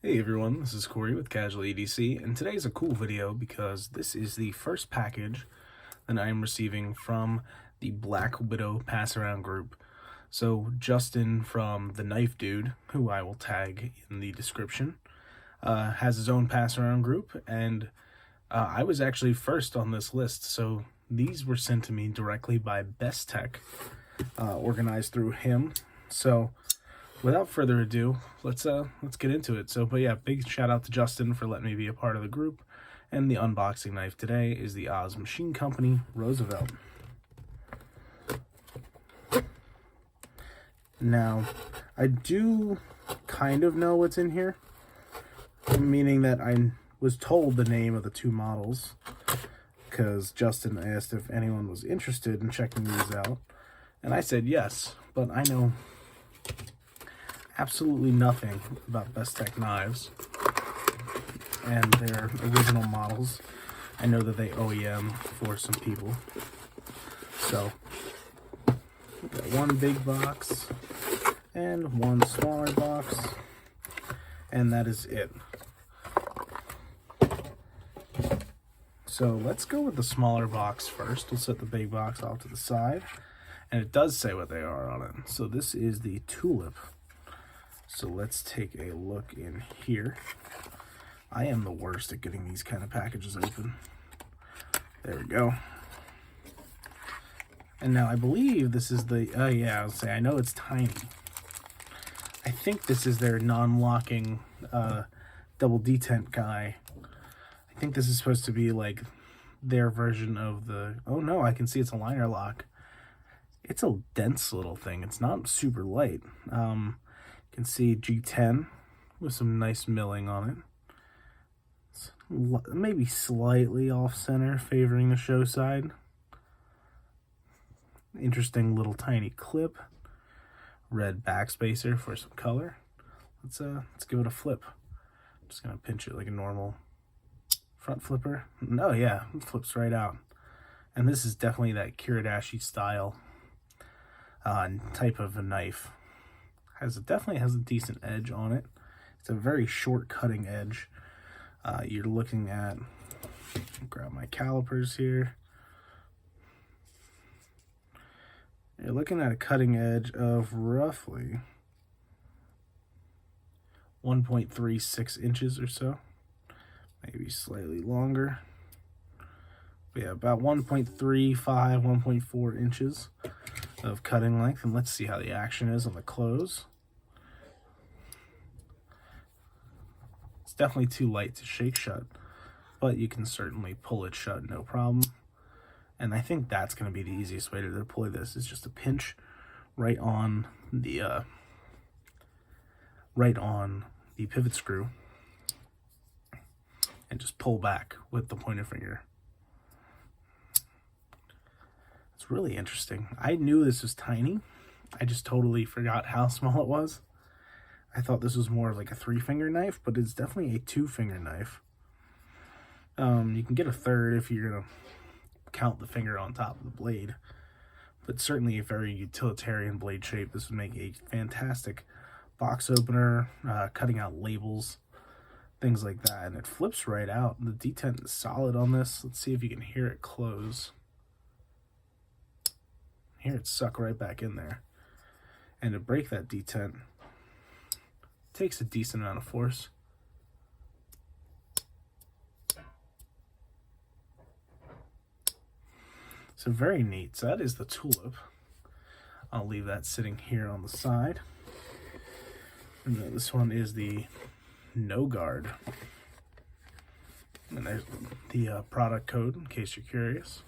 Hey everyone, this is Corey with Casual EDC, and today's a cool video because this is the first package that I am receiving from the Black Widow Passaround group. So Justin from The Knife Dude, who I will tag in the description, has his own Passaround group, and I was actually first on this list. So these were sent to me directly by Bestech, organized through him. So without further ado, let's get into it. But yeah, big shout out to Justin for letting me be a part of the group. And the unboxing knife today is the Oz Machine Company Roosevelt. Now, I do kind of know what's in here, meaning that I was told the name of the two models because Justin asked if anyone was interested in checking these out, and I said yes, but I know absolutely nothing about Bestech knives and their original models. I know that they OEM for some people. So, we got one big box and one smaller box, and that is it. So let's go with the smaller box first. We'll set the big box off to the side, and it does say what they are on it. So this is the Tulip. So let's take a look in here. I am the worst at getting these kind of packages open. There we go. And now I believe this is the, yeah, I'll say, I know it's tiny. I think this is their non-locking double detent guy. I think this is supposed to be like their version of the, oh no, I can see it's a liner lock. It's a dense little thing. It's not super light. You can see G10 with some nice milling on it. It's maybe slightly off center, favoring the show side. Interesting little tiny clip. Red backspacer for some color. Let's give it a flip. I'm just gonna pinch it like a normal front flipper. Oh yeah, it flips right out. And this is definitely that Kiradashi style type of a knife. Definitely has a decent edge on it. It's a very short cutting edge. You're looking at, grab my calipers here. You're looking at a cutting edge of roughly 1.36 inches or so. Maybe slightly longer. But yeah, about 1.35, 1.4 inches of cutting length. And let's see how the action is on the close. It's definitely too light to shake shut, but you can certainly pull it shut, no problem. And I think that's going to be the easiest way to deploy this, is just a pinch right on the pivot screw and just pull back with the pointer finger. It's really interesting. I knew this was tiny. I just totally forgot how small it was. I thought this was more of like a 3-finger knife, but it's definitely a 2-finger knife. You can get a third if you're gonna count the finger on top of the blade, but certainly a very utilitarian blade shape. This would make a fantastic box opener, cutting out labels, things like that. And it flips right out. The detent is solid on this. Let's see if you can hear it close. Hear it suck right back in there. And to break that detent takes a decent amount of force. So very neat. So that is the Tulip. I'll leave that sitting here on the side. And then this one is the No Guard. And there's the product code in case you're curious.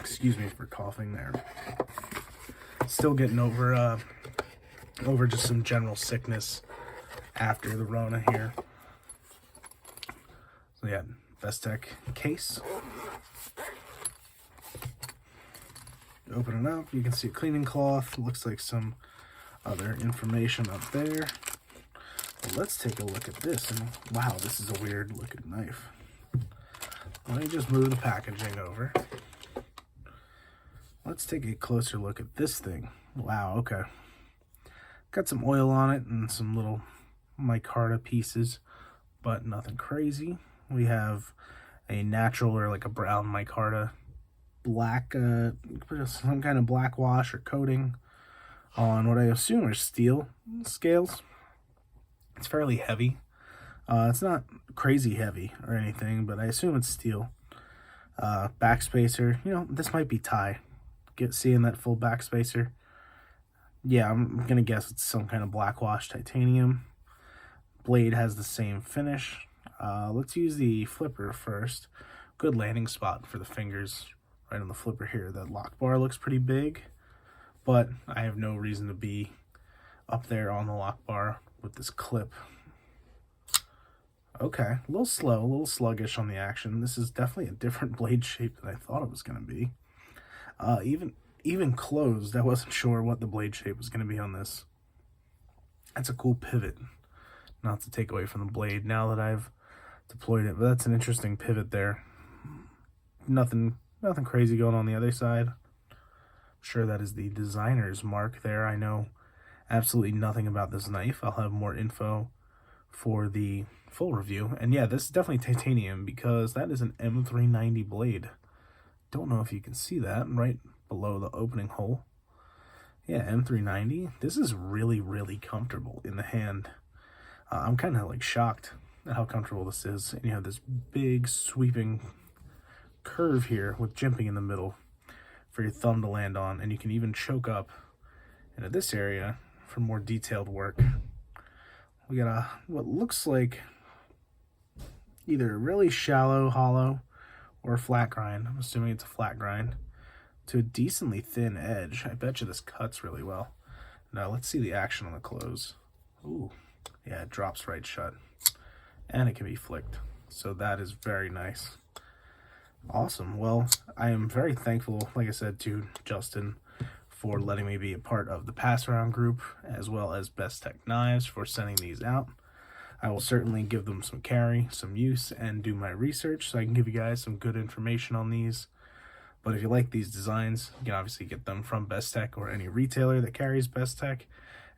Excuse me for coughing there. Still getting over just some general sickness after the Rona here. So yeah, Bestech case. Open it up, you can see a cleaning cloth. Looks like some other information up there. But let's take a look at this. And wow, this is a weird looking knife. Let me just move the packaging over. Let's take a closer look at this thing. Wow, okay. Got some oil on it and some little micarta pieces, but nothing crazy. We have a natural or like a brown micarta, black, some kind of black wash or coating on what I assume are steel scales. It's fairly heavy. It's not crazy heavy or anything, but I assume it's steel. Backspacer, this might be tie. Seeing that full backspacer. Yeah, I'm gonna guess it's some kind of black wash titanium. Blade has the same finish. Let's use the flipper first. Good landing spot for the fingers right on the flipper here. That lock bar looks pretty big, but I have no reason to be up there on the lock bar with this clip. Okay, a little slow, a little sluggish on the action. This is definitely a different blade shape than I thought it was going to be. Even closed, I wasn't sure what the blade shape was going to be on this. That's a cool pivot. Not to take away from the blade now that I've deployed it, but that's an interesting pivot there. Nothing crazy going on the other side. I'm sure that is the designer's mark there. I know absolutely nothing about this knife. I'll have more info for the full review. And yeah, this is definitely titanium because that is an M390 blade. Don't know if you can see that right below the opening hole. Yeah, M390. This is really, really comfortable in the hand. I'm kind of like shocked at how comfortable this is. And you have this big sweeping curve here with jimping in the middle for your thumb to land on, and you can even choke up into this area for more detailed work. We got what looks like either a really shallow hollow or a flat grind. I'm assuming it's a flat grind to a decently thin edge. I bet you this cuts really well. Now let's see the action on the close. Ooh, yeah, it drops right shut, and it can be flicked. So that is very nice. Awesome. Well, I am very thankful, like I said, to Justin for letting me be a part of the Passaround group, as well as Bestech Knives for sending these out. I will certainly give them some carry, some use, and do my research so I can give you guys some good information on these. But if you like these designs, you can obviously get them from Bestech or any retailer that carries Bestech.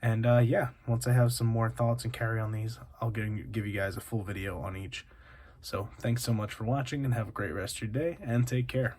And yeah, once I have some more thoughts and carry on these, I'll give you guys a full video on each. So thanks so much for watching, and have a great rest of your day, and take care.